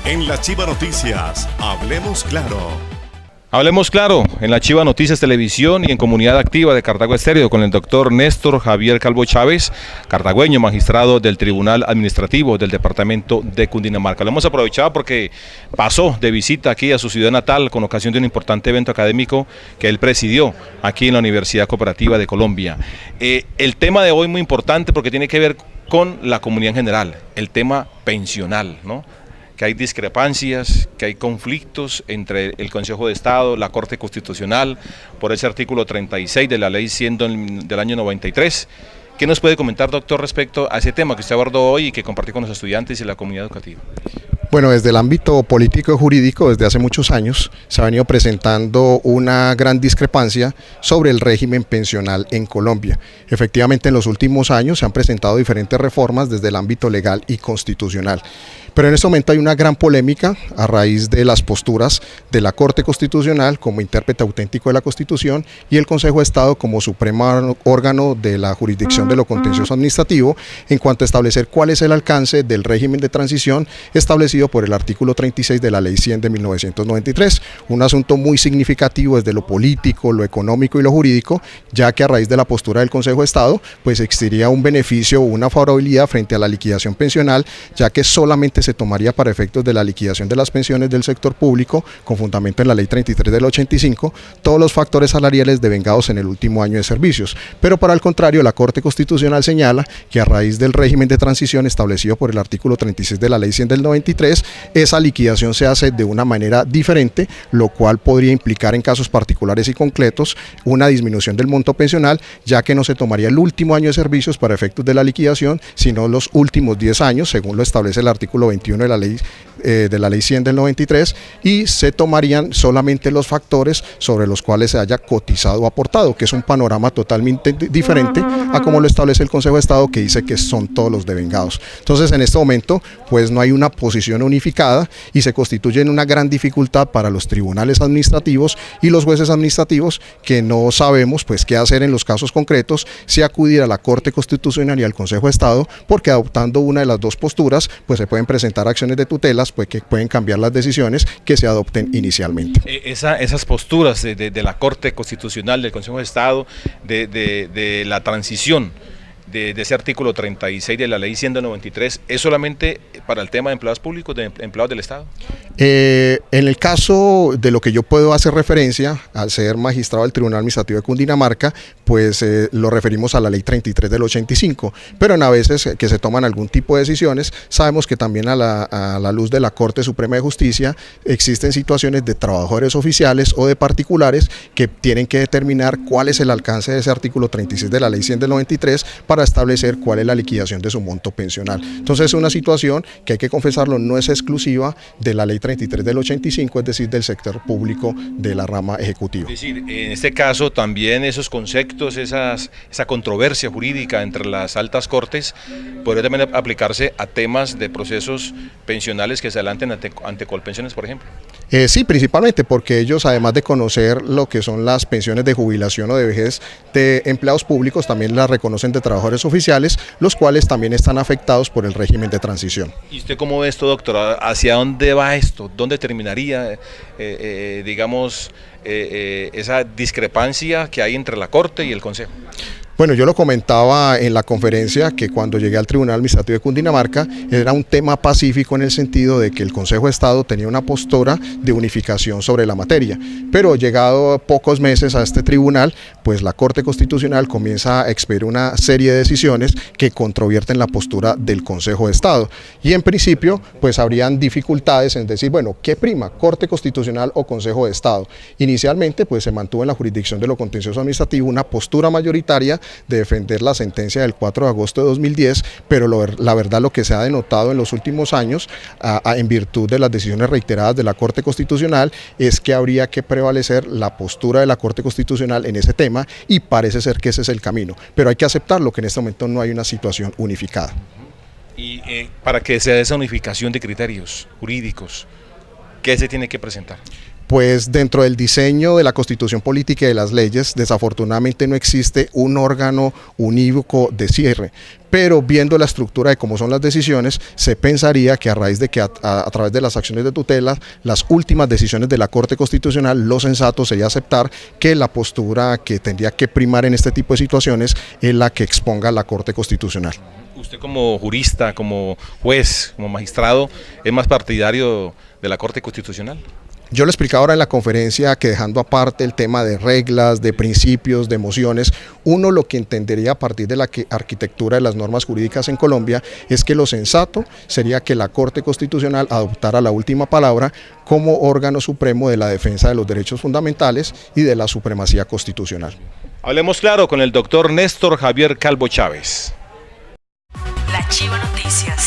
En La Chiva Noticias, hablemos claro. Hablemos claro, en La Chiva Noticias Televisión y en Comunidad Activa de Cartago Estéreo con el doctor Néstor Javier Calvo Chávez, cartagüeño, magistrado del Tribunal Administrativo del Departamento de Cundinamarca. Lo hemos aprovechado porque pasó de visita aquí a su ciudad natal con ocasión de un importante evento académico que él presidió aquí en la Universidad Cooperativa de Colombia. El tema de hoy muy importante porque tiene que ver con la comunidad en general, el tema pensional, ¿no? Que hay discrepancias, que hay conflictos entre el Consejo de Estado, la Corte Constitucional, por ese artículo 36 de la Ley 100 del año 93. ¿Qué nos puede comentar, doctor, respecto a ese tema que usted abordó hoy y que compartió con los estudiantes y la comunidad educativa? Bueno, desde el ámbito político y jurídico, desde hace muchos años, se ha venido presentando una gran discrepancia sobre el régimen pensional en Colombia. Efectivamente, en los últimos años se han presentado diferentes reformas desde el ámbito legal y constitucional. Pero en este momento hay una gran polémica a raíz de las posturas de la Corte Constitucional como intérprete auténtico de la Constitución y el Consejo de Estado como supremo órgano de la jurisdicción de lo contencioso administrativo en cuanto a establecer cuál es el alcance del régimen de transición establecido por el artículo 36 de la Ley 100 de 1993. Un asunto muy significativo desde lo político, lo económico y lo jurídico, ya que a raíz de la postura del Consejo de Estado pues existiría un beneficio o una favorabilidad frente a la liquidación pensional, ya que solamente se tomaría para efectos de la liquidación de las pensiones del sector público, con fundamento en la Ley 33 del 85, todos los factores salariales devengados en el último año de servicios. Pero para el contrario, la Corte Constitucional señala que a raíz del régimen de transición establecido por el artículo 36 de la Ley 100 del 93, esa liquidación se hace de una manera diferente, lo cual podría implicar en casos particulares y concretos una disminución del monto pensional, ya que no se tomaría el último año de servicios para efectos de la liquidación, sino los últimos 10 años, según lo establece el artículo 21 de la ley 100 del 93, y se tomarían solamente los factores sobre los cuales se haya cotizado o aportado, que es un panorama totalmente diferente a como lo establece el Consejo de Estado, que dice que son todos los devengados. Entonces, en este momento, pues no hay una posición unificada y se constituye en una gran dificultad para los tribunales administrativos y los jueces administrativos, que no sabemos pues qué hacer en los casos concretos, si acudir a la Corte Constitucional y al Consejo de Estado, porque adoptando una de las dos posturas, pues se pueden presentar acciones de tutelas pues que pueden cambiar las decisiones que se adopten inicialmente. Esas posturas de la Corte Constitucional, del Consejo de Estado, de la transición de ese artículo 36 de la Ley 100 del 93, ¿es solamente para el tema de empleados públicos, de empleados del Estado? En el caso de lo que yo puedo hacer referencia, al ser magistrado del Tribunal Administrativo de Cundinamarca, pues lo referimos a la Ley 33 del 85, pero a veces que se toman algún tipo de decisiones, sabemos que también a la luz de la Corte Suprema de Justicia existen situaciones de trabajadores oficiales o de particulares que tienen que determinar cuál es el alcance de ese artículo 36 de la Ley 100 del 93 para establecer cuál es la liquidación de su monto pensional. Entonces es una situación que hay que confesarlo, no es exclusiva de la Ley 33 del 85, es decir, del sector público de la rama ejecutiva. Es decir, en este caso también esos conceptos, esa controversia jurídica entre las altas cortes podría también aplicarse a temas de procesos pensionales que se adelanten ante Colpensiones, por ejemplo. Sí, principalmente porque ellos, además de conocer lo que son las pensiones de jubilación o de vejez de empleados públicos, también las reconocen de trabajadores oficiales, los cuales también están afectados por el régimen de transición. ¿Y usted cómo ve esto, doctor? ¿Hacia dónde va esto? ¿Dónde terminaría, digamos, esa discrepancia que hay entre la Corte y el Consejo? Bueno, yo lo comentaba en la conferencia que cuando llegué al Tribunal Administrativo de Cundinamarca era un tema pacífico en el sentido de que el Consejo de Estado tenía una postura de unificación sobre la materia, pero llegado pocos meses a este tribunal, pues la Corte Constitucional comienza a expedir una serie de decisiones que controvierten la postura del Consejo de Estado y en principio pues habrían dificultades en decir, bueno, ¿qué prima? ¿Corte Constitucional o Consejo de Estado? Inicialmente pues se mantuvo en la jurisdicción de lo contencioso administrativo una postura mayoritaria de defender la sentencia del 4 de agosto de 2010, pero la verdad lo que se ha denotado en los últimos años, en virtud de las decisiones reiteradas de la Corte Constitucional, es que habría que prevalecer la postura de la Corte Constitucional en ese tema y parece ser que ese es el camino, pero hay que aceptarlo que en este momento no hay una situación unificada. Y para que sea esa unificación de criterios jurídicos, ¿qué se tiene que presentar? Pues dentro del diseño de la Constitución Política y de las leyes, desafortunadamente no existe un órgano unívoco de cierre, pero viendo la estructura de cómo son las decisiones, se pensaría que a raíz de que a través de las acciones de tutela, las últimas decisiones de la Corte Constitucional, lo sensato sería aceptar que la postura que tendría que primar en este tipo de situaciones es la que exponga la Corte Constitucional. Usted como jurista, como juez, como magistrado, ¿es más partidario de la Corte Constitucional? Yo le explicaba ahora en la conferencia que, dejando aparte el tema de reglas, de principios, de emociones, uno lo que entendería a partir de la arquitectura de las normas jurídicas en Colombia es que lo sensato sería que la Corte Constitucional adoptara la última palabra como órgano supremo de la defensa de los derechos fundamentales y de la supremacía constitucional. Hablemos claro con el doctor Néstor Javier Calvo Chávez. La Chiva Noticias.